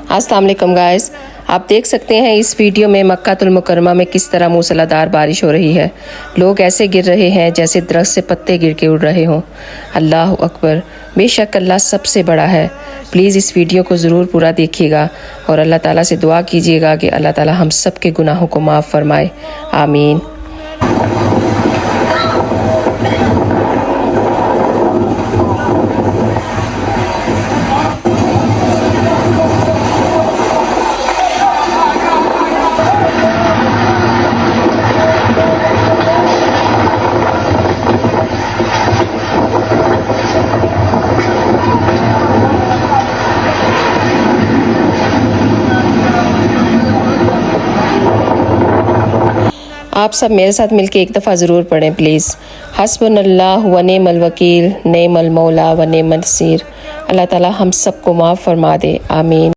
अस्सलाम वालेकुम गाइस, आप देख सकते हैं इस वीडियो में मक्कातुल मुकर्रमा में किस तरह मूसलाधार बारिश हो रही है। लोग ऐसे गिर रहे हैं जैसे दरख्त से पत्ते गिर के उड़ रहे हों। अल्लाह अकबर, बेशक अल्लाह सबसे बड़ा है। प्लीज़ इस वीडियो को ज़रूर पूरा देखिएगा और अल्लाह ताला से दुआ कीजिएगा कि अल्लाह ताला हम सब के गुनाहों को माफ़ फरमाए। आमीन। आप सब मेरे साथ मिलके एक दफ़ा ज़रूर पढ़ें प्लीज़। हस्बुनल्लाह व निअमल वकील, निअमल मौला व निअमन नसीर। अल्लाह ताला हम सबको माफ़ फरमा दे। आमीन।